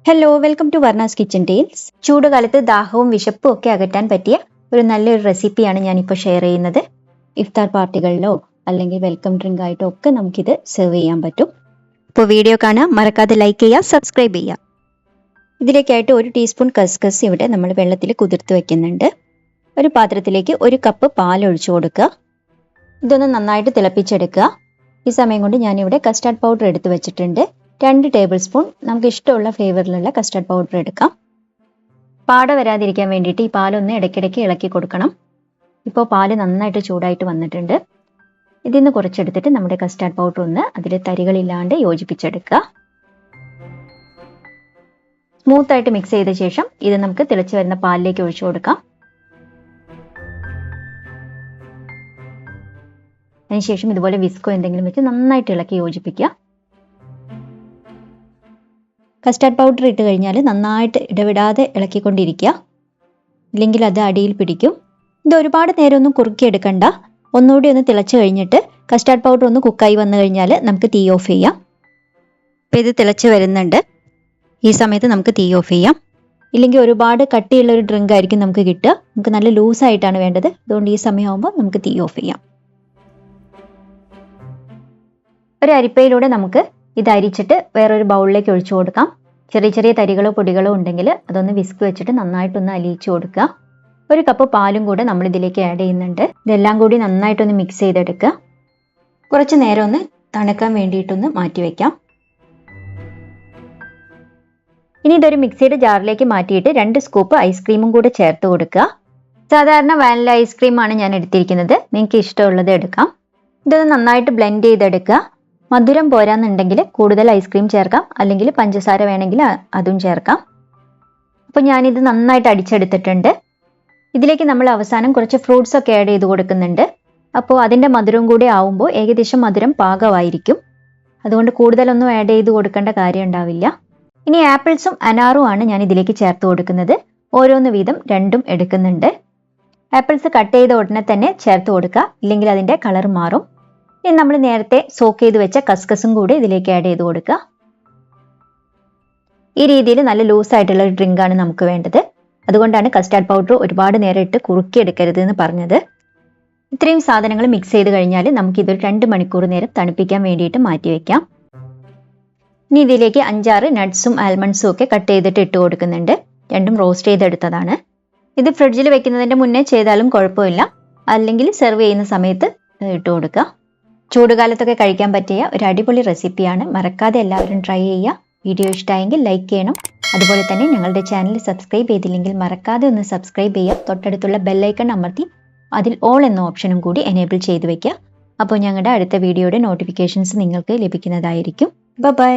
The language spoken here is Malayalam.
Hello, welcome to Varna's kitchen tales. ചൂടുകാലത്ത് ദാഹവും വിശപ്പും ഒക്കെ അകറ്റാൻ പറ്റിയ ഒരു നല്ലൊരു റെസിപ്പിയാണ് ഞാനിപ്പോൾ ഷെയർ ചെയ്യുന്നത്. ഇഫ്താർ പാർട്ടികളിലോ അല്ലെങ്കിൽ വെൽക്കം ഡ്രിങ്ക് ആയിട്ടോ ഒക്കെ നമുക്കിത് സെർവ് ചെയ്യാൻ പറ്റും. ഇപ്പോൾ വീഡിയോ കാണാൻ മറക്കാതെ ലൈക്ക് ചെയ്യുക, സബ്സ്ക്രൈബ് ചെയ്യുക. ഇതിലേക്കായിട്ട് 1 ടീസ്പൂൺ കസ്കസ് ഇവിടെ നമ്മൾ വെള്ളത്തിൽ കുതിർത്ത് വെക്കുന്നുണ്ട്. ഒരു പാത്രത്തിലേക്ക് 1 കപ്പ് പാൽ ഒഴിച്ചു കൊടുക്കുക. ഇതൊന്ന് നന്നായിട്ട് തിളപ്പിച്ചെടുക്കുക. ഈ സമയം കൊണ്ട് ഞാനിവിടെ കസ്റ്റാർഡ് പൗഡർ എടുത്ത് വെച്ചിട്ടുണ്ട്. 2 ടേബിൾ സ്പൂൺ നമുക്ക് ഇഷ്ടമുള്ള ഫ്ലേവറിലുള്ള കസ്റ്റാർഡ് പൗഡർ എടുക്കാം. പാട വരാതിരിക്കാൻ വേണ്ടിയിട്ട് ഈ പാലൊന്ന് ഇടയ്ക്കിടയ്ക്ക് ഇളക്കി കൊടുക്കണം. ഇപ്പോൾ പാല് നന്നായിട്ട് ചൂടായിട്ട് വന്നിട്ടുണ്ട്. ഇതിൽ നിന്ന് കുറച്ചെടുത്തിട്ട് നമ്മുടെ കസ്റ്റാർഡ് പൗഡർ ഒന്ന് അതിൽ തരികളില്ലാണ്ട് യോജിപ്പിച്ചെടുക്കുക. സ്മൂത്തായിട്ട് മിക്സ് ചെയ്ത ശേഷം ഇത് നമുക്ക് തിളച്ച് വരുന്ന പാലിലേക്ക് ഒഴിച്ചു കൊടുക്കാം. അതിനുശേഷം ഇതുപോലെ വിസ്കോ എന്തെങ്കിലും വെച്ച് നന്നായിട്ട് ഇളക്കി യോജിപ്പിക്കുക. കസ്റ്റാർഡ് പൗഡർ ഇട്ട് കഴിഞ്ഞാൽ നന്നായിട്ട് ഇടവിടാതെ ഇളക്കിക്കൊണ്ടിരിക്കുക, ഇല്ലെങ്കിൽ അത് അടിയിൽ പിടിക്കും. ഇത് ഒരുപാട് നേരമൊന്നും കുറുക്കിയെടുക്കണ്ട. ഒന്നുകൂടി ഒന്ന് തിളച്ച് കഴിഞ്ഞിട്ട് കസ്റ്റാർഡ് പൗഡർ ഒന്ന് കുക്കായി വന്നു കഴിഞ്ഞാൽ നമുക്ക് തീ ഓഫ് ചെയ്യാം. അപ്പോൾ ഇത് തിളച്ച് വരുന്നുണ്ട്. ഈ സമയത്ത് നമുക്ക് തീ ഓഫ് ചെയ്യാം. ഇല്ലെങ്കിൽ ഒരുപാട് കട്ടിയുള്ള ഒരു ഡ്രിങ്ക് ആയിരിക്കും നമുക്ക് കിട്ടുക. നമുക്ക് നല്ല ലൂസായിട്ടാണ് വേണ്ടത്. അതുകൊണ്ട് ഈ സമയമാകുമ്പോൾ നമുക്ക് തീ ഓഫ് ചെയ്യാം. ഒരു അരിപ്പയിലൂടെ നമുക്ക് ഇത് അരിച്ചിട്ട് വേറൊരു ബൗളിലേക്ക് ഒഴിച്ചു കൊടുക്കാം. ചെറിയ ചെറിയ തരികളോ പൊടികളോ ഉണ്ടെങ്കിൽ അതൊന്ന് വിസ്ക് വെച്ചിട്ട് നന്നായിട്ടൊന്ന് അലിയിച്ചു കൊടുക്കുക. 1 കപ്പ് പാലും കൂടെ നമ്മൾ ഇതിലേക്ക് ആഡ് ചെയ്യുന്നുണ്ട്. ഇതെല്ലാം കൂടി നന്നായിട്ടൊന്ന് മിക്സ് ചെയ്തെടുക്കുക. കുറച്ച് നേരം ഒന്ന് തണുക്കാൻ വേണ്ടിയിട്ടൊന്ന് മാറ്റി വയ്ക്കാം. ഇനി ഇതൊരു മിക്സിയുടെ ജാറിലേക്ക് മാറ്റിയിട്ട് 2 സ്കൂപ്പ് ഐസ്ക്രീമും കൂടെ ചേർത്ത് കൊടുക്കുക. സാധാരണ വാനില ഐസ്ക്രീമാണ് ഞാൻ എടുത്തിരിക്കുന്നത്. നിങ്ങൾക്ക് ഇഷ്ടമുള്ളത് എടുക്കാം. ഇതൊന്ന് നന്നായിട്ട് ബ്ലെൻഡ് ചെയ്തെടുക്കുക. മധുരം പോരാന്നുണ്ടെങ്കിൽ കൂടുതൽ ഐസ്ക്രീം ചേർക്കാം, അല്ലെങ്കിൽ പഞ്ചസാര വേണമെങ്കിൽ അതും ചേർക്കാം. അപ്പോൾ ഞാനിത് നന്നായിട്ട് അടിച്ചെടുത്തിട്ടുണ്ട്. ഇതിലേക്ക് നമ്മൾ അവസാനം കുറച്ച് ഫ്രൂട്ട്സ് ഒക്കെ ആഡ് ചെയ്ത് കൊടുക്കുന്നുണ്ട്. അപ്പോൾ അതിൻ്റെ മധുരം കൂടി ആവുമ്പോൾ ഏകദേശം മധുരം പാകമായിരിക്കും. അതുകൊണ്ട് കൂടുതലൊന്നും ആഡ് ചെയ്ത് കൊടുക്കേണ്ട കാര്യം ഉണ്ടാവില്ല. ഇനി ആപ്പിൾസും അനാറും ആണ് ഞാൻ ഇതിലേക്ക് ചേർത്ത് കൊടുക്കുന്നത്. ഓരോന്ന് വീതം 2ഉം എടുക്കുന്നുണ്ട്. ആപ്പിൾസ് കട്ട് ചെയ്ത ഉടനെ തന്നെ ചേർത്ത് കൊടുക്കുക, ഇല്ലെങ്കിൽ അതിൻ്റെ കളർ മാറും. ഇനി നമ്മൾ നേരത്തെ സോക്ക് ചെയ്ത് വെച്ച കസ്കസും കൂടി ഇതിലേക്ക് ആഡ് ചെയ്ത് കൊടുക്കുക. ഈ രീതിയിൽ നല്ല ലൂസായിട്ടുള്ള ഒരു ഡ്രിങ്കാണ് നമുക്ക് വേണ്ടത്. അതുകൊണ്ടാണ് കസ്റ്റാർഡ് പൗഡർ ഒരുപാട് നേരം ഇട്ട് കുറുക്കിയെടുക്കരുത് എന്ന് പറഞ്ഞത്. ഇത്രയും സാധനങ്ങൾ മിക്സ് ചെയ്ത് കഴിഞ്ഞാൽ നമുക്കിതൊരു 2 മണിക്കൂർ നേരം തണുപ്പിക്കാൻ വേണ്ടിയിട്ട് മാറ്റി വയ്ക്കാം. ഇനി ഇതിലേക്ക് 5-6 നട്ട്സും ആൽമണ്ട്സും ഒക്കെ കട്ട് ചെയ്തിട്ട് ഇട്ട് കൊടുക്കുന്നുണ്ട്. 2ഉം റോസ്റ്റ് ചെയ്തെടുത്തതാണ്. ഇത് ഫ്രിഡ്ജിൽ വെക്കുന്നതിൻ്റെ മുന്നേ ചെയ്താലും കുഴപ്പമില്ല, അല്ലെങ്കിൽ സെർവ് ചെയ്യുന്ന സമയത്ത് ഇട്ട് കൊടുക്കുക. ചൂടുകാലത്തൊക്കെ കഴിക്കാൻ പറ്റിയ ഒരു അടിപൊളി റെസിപ്പിയാണ്. മറക്കാതെ എല്ലാവരും ട്രൈ ചെയ്യുക. വീഡിയോ ഇഷ്ടമായെങ്കിൽ ലൈക്ക് ചെയ്യണം. അതുപോലെ തന്നെ ഞങ്ങളുടെ ചാനൽ സബ്സ്ക്രൈബ് ചെയ്തില്ലെങ്കിൽ മറക്കാതെ ഒന്ന് സബ്സ്ക്രൈബ് ചെയ്യുക. തൊട്ടടുത്തുള്ള ബെല്ലൈക്കൺ അമർത്തി അതിൽ ഓൾ എന്ന ഓപ്ഷനും കൂടി എനേബിൾ ചെയ്ത് വയ്ക്കുക. അപ്പോൾ ഞങ്ങളുടെ അടുത്ത വീഡിയോയുടെ നോട്ടിഫിക്കേഷൻസ് നിങ്ങൾക്ക് ലഭിക്കുന്നതായിരിക്കും. ബൈ.